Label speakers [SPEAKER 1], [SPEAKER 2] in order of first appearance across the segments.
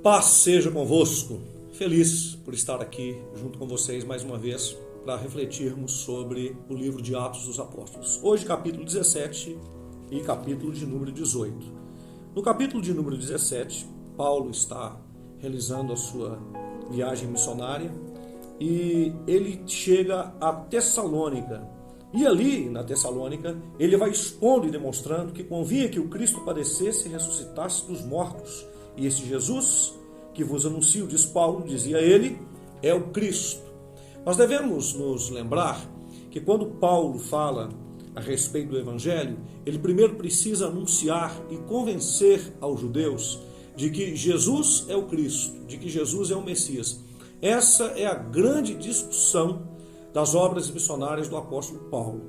[SPEAKER 1] Paz seja convosco. Feliz por estar aqui junto com vocês mais uma vez para refletirmos sobre o livro de Atos dos Apóstolos. Hoje, capítulo 17 e capítulo de número 18. No capítulo de número 17, Paulo está realizando a sua viagem missionária e ele chega a Tessalônica. E ali, na Tessalônica, ele vai expondo e demonstrando que convinha que o Cristo padecesse e ressuscitasse dos mortos. E esse Jesus que vos anuncio, diz Paulo, dizia ele, é o Cristo. Nós devemos nos lembrar que quando Paulo fala a respeito do Evangelho, ele primeiro precisa anunciar e convencer aos judeus de que Jesus é o Cristo, de que Jesus é o Messias. Essa é a grande discussão das obras missionárias do apóstolo Paulo.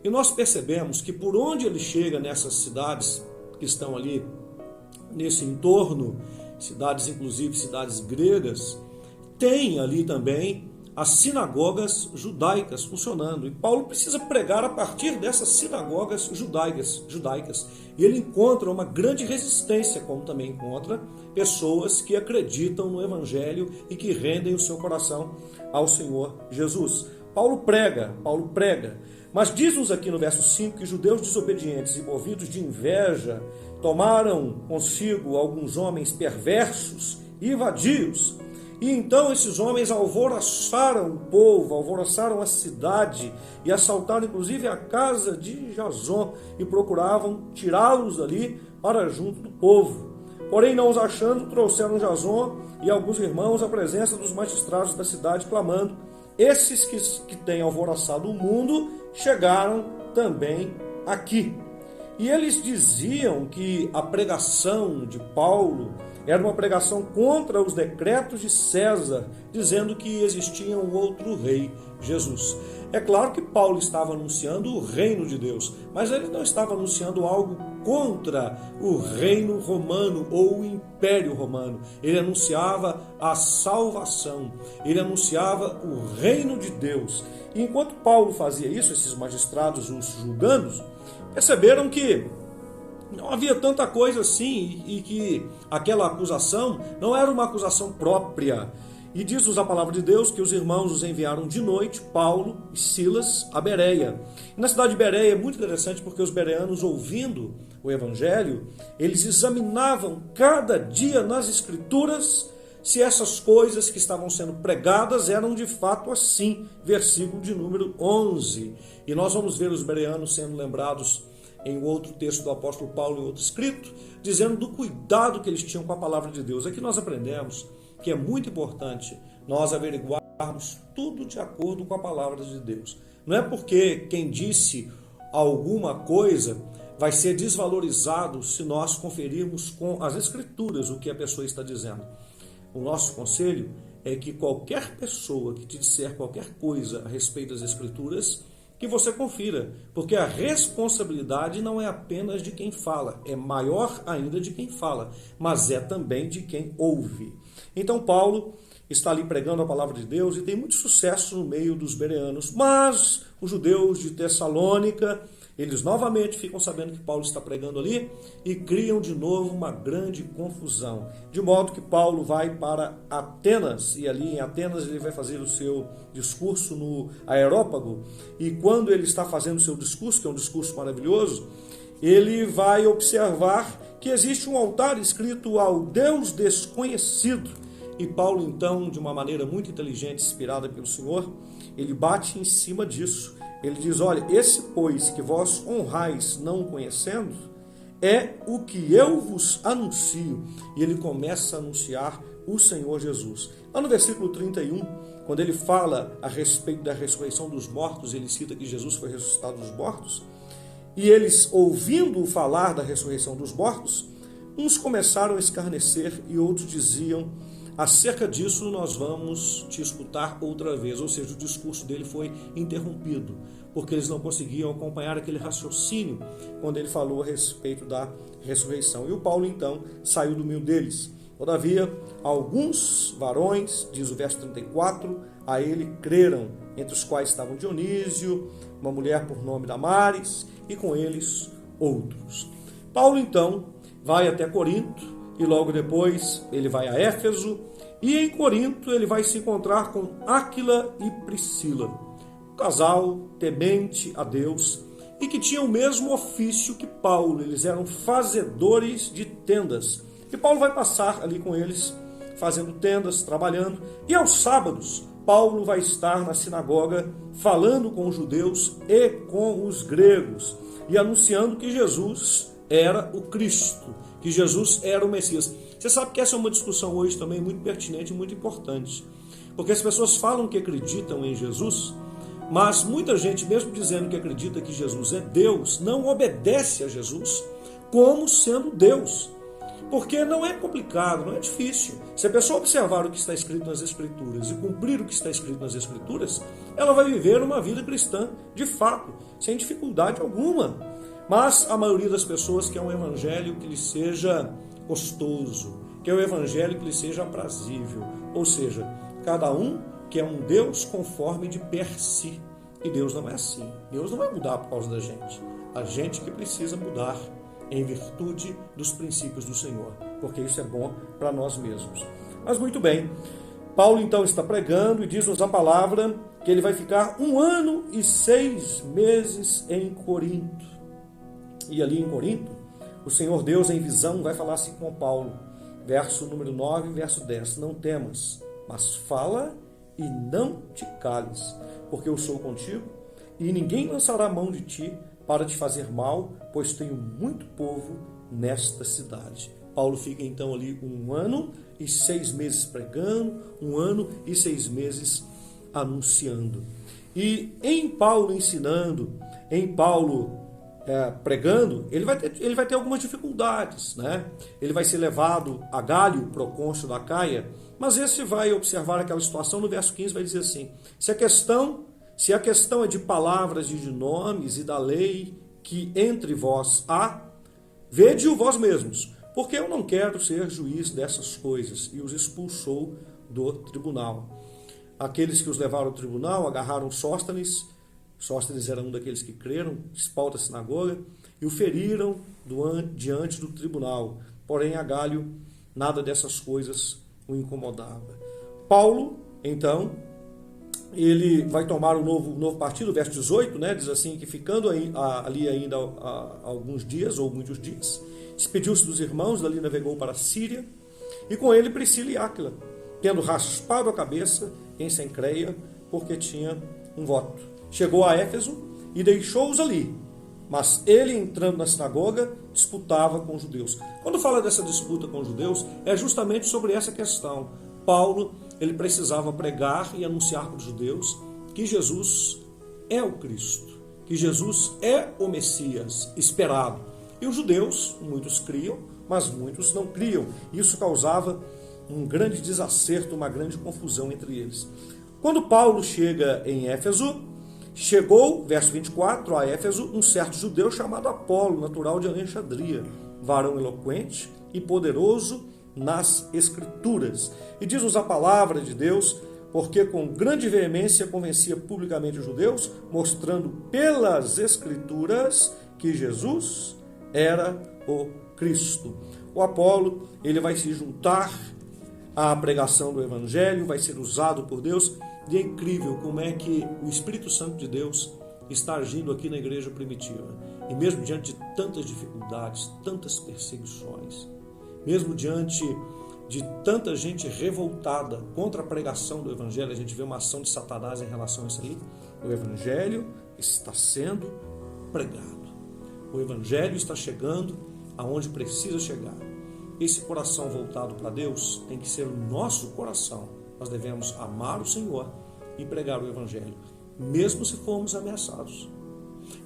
[SPEAKER 1] E nós percebemos que por onde ele chega nessas cidades que estão ali nesse entorno, cidades inclusive cidades gregas, tem ali também as sinagogas judaicas funcionando. E Paulo precisa pregar a partir dessas sinagogas judaicas. E ele encontra uma grande resistência, como também encontra pessoas que acreditam no Evangelho e que rendem o seu coração ao Senhor Jesus. Paulo prega, mas diz-nos aqui no verso 5 que judeus desobedientes e movidos de inveja tomaram consigo alguns homens perversos e vadios. E então esses homens alvoroçaram o povo, alvoroçaram a cidade e assaltaram inclusive a casa de Jason e procuravam tirá-los dali para junto do povo. Porém, não os achando, trouxeram Jason e alguns irmãos à presença dos magistrados da cidade, clamando: esses que têm alvoroçado o mundo chegaram também aqui. E eles diziam que a pregação de Paulo era uma pregação contra os decretos de César, dizendo que existia um outro rei, Jesus. É claro que Paulo estava anunciando o reino de Deus, mas ele não estava anunciando algo contra o reino romano ou o império romano. Ele anunciava a salvação, ele anunciava o reino de Deus. E enquanto Paulo fazia isso, esses magistrados os julgando, perceberam que não havia tanta coisa assim e que aquela acusação não era uma acusação própria. E diz-nos a palavra de Deus que os irmãos os enviaram de noite, Paulo e Silas, a Bereia. E na cidade de Bereia é muito interessante porque os bereanos, ouvindo o Evangelho, eles examinavam cada dia nas Escrituras se essas coisas que estavam sendo pregadas eram de fato assim. Versículo de número 11. E nós vamos ver os bereanos sendo lembrados em outro texto do apóstolo Paulo, em outro escrito, dizendo do cuidado que eles tinham com a palavra de Deus. Aqui nós aprendemos que é muito importante nós averiguarmos tudo de acordo com a palavra de Deus. Não é porque quem disse alguma coisa vai ser desvalorizado se nós conferirmos com as Escrituras o que a pessoa está dizendo. O nosso conselho é que qualquer pessoa que te disser qualquer coisa a respeito das Escrituras, que você confira, porque a responsabilidade não é apenas de quem fala, é maior ainda de quem fala, mas é também de quem ouve. Então Paulo está ali pregando a palavra de Deus e tem muito sucesso no meio dos bereanos, mas os judeus de Tessalônica, eles novamente ficam sabendo que Paulo está pregando ali e criam de novo uma grande confusão. De modo que Paulo vai para Atenas, e ali em Atenas ele vai fazer o seu discurso no Areópago. E quando ele está fazendo o seu discurso, que é um discurso maravilhoso, ele vai observar que existe um altar escrito ao Deus desconhecido. E Paulo, então, de uma maneira muito inteligente, inspirada pelo Senhor, ele bate em cima disso. Ele diz: olha, esse pois que vós honrais não conhecendo, é o que eu vos anuncio. E ele começa a anunciar o Senhor Jesus. Lá no versículo 31, quando ele fala a respeito da ressurreição dos mortos, ele cita que Jesus foi ressuscitado dos mortos, e eles, ouvindo falar da ressurreição dos mortos, uns começaram a escarnecer e outros diziam: acerca disso nós vamos te escutar outra vez. Ou seja, o discurso dele foi interrompido, porque eles não conseguiam acompanhar aquele raciocínio quando ele falou a respeito da ressurreição. E o Paulo então saiu do meio deles. Todavia, alguns varões, diz o verso 34, a ele creram, entre os quais estavam Dionísio, uma mulher por nome Damares, e com eles outros. Paulo então vai até Corinto, e logo depois ele vai a Éfeso, e em Corinto ele vai se encontrar com Áquila e Priscila, um casal temente a Deus e que tinha o mesmo ofício que Paulo. Eles eram fazedores de tendas, e Paulo vai passar ali com eles fazendo tendas, trabalhando, e aos sábados Paulo vai estar na sinagoga falando com os judeus e com os gregos e anunciando que Jesus era o Cristo, que Jesus era o Messias. Você sabe que essa é uma discussão hoje também muito pertinente e muito importante, porque as pessoas falam que acreditam em Jesus, mas muita gente, mesmo dizendo que acredita que Jesus é Deus, não obedece a Jesus como sendo Deus. Porque não é complicado, não é difícil. Se a pessoa observar o que está escrito nas Escrituras e cumprir o que está escrito nas Escrituras, ela vai viver uma vida cristã, de fato, sem dificuldade alguma. Mas a maioria das pessoas quer um evangelho que lhe seja gostoso, quer um evangelho que lhe seja aprazível. Ou seja, cada um quer um Deus conforme de per si. E Deus não é assim. Deus não vai mudar por causa da gente. A gente que precisa mudar em virtude dos princípios do Senhor, porque isso é bom para nós mesmos. Mas muito bem, Paulo então está pregando e diz-nos a palavra que ele vai ficar 1 ano e 6 meses em Corinto. E ali em Corinto, o Senhor Deus em visão vai falar assim com Paulo, verso número 9 e verso 10, não temas, mas fala e não te cales, porque eu sou contigo e ninguém lançará mão de ti para te fazer mal, pois tenho muito povo nesta cidade. Paulo fica então ali 1 ano e 6 meses pregando, 1 ano e 6 meses anunciando. E em Paulo ensinando, em Paulo pregando, ele vai ter algumas dificuldades, né? Ele vai ser levado a Gálio, procônsul da Caia, mas esse vai observar aquela situação, no verso 15 vai dizer assim, se a questão é de palavras e de nomes e da lei que entre vós há, vede-o vós mesmos, porque eu não quero ser juiz dessas coisas. E os expulsou do tribunal. Aqueles que os levaram ao tribunal agarraram Sóstenes, Sóstenes era um daqueles que creram, principal da sinagoga, e o feriram diante do tribunal. Porém, a Gálio, nada dessas coisas o incomodava. Paulo, então, ele vai tomar um novo partido, verso 18, né, diz assim, que ficando ali ainda alguns dias, ou muitos dias, despediu-se dos irmãos, dali navegou para a Síria, e com ele Priscila e Áquila, tendo raspado a cabeça em Cencreia, porque tinha um voto. Chegou a Éfeso e deixou-os ali, mas ele, entrando na sinagoga, disputava com os judeus. Quando fala dessa disputa com os judeus, é justamente sobre essa questão. Paulo, ele precisava pregar e anunciar para os judeus que Jesus é o Cristo, que Jesus é o Messias esperado. E os judeus, muitos criam, mas muitos não criam. Isso causava um grande desacerto, uma grande confusão entre eles. Quando Paulo chega em Éfeso, chegou, verso 24, a Éfeso, um certo judeu chamado Apolo, natural de Alexandria, varão eloquente e poderoso nas Escrituras. E diz-nos a palavra de Deus, porque com grande veemência convencia publicamente os judeus, mostrando pelas Escrituras que Jesus era o Cristo. O Apolo, ele vai se juntar à pregação do Evangelho, vai ser usado por Deus, e é incrível como é que o Espírito Santo de Deus está agindo aqui na igreja primitiva. E mesmo diante de tantas dificuldades, tantas perseguições, mesmo diante de tanta gente revoltada contra a pregação do Evangelho, a gente vê uma ação de Satanás em relação a isso aí. O Evangelho está sendo pregado. O Evangelho está chegando aonde precisa chegar. Esse coração voltado para Deus tem que ser o nosso coração. Nós devemos amar o Senhor e pregar o Evangelho, mesmo se formos ameaçados.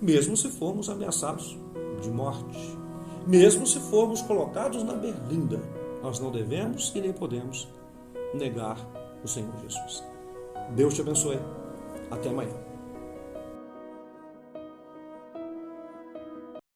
[SPEAKER 1] Mesmo se formos ameaçados de morte. Mesmo se formos colocados na berlinda, nós não devemos e nem podemos negar o Senhor Jesus. Deus te abençoe. Até amanhã.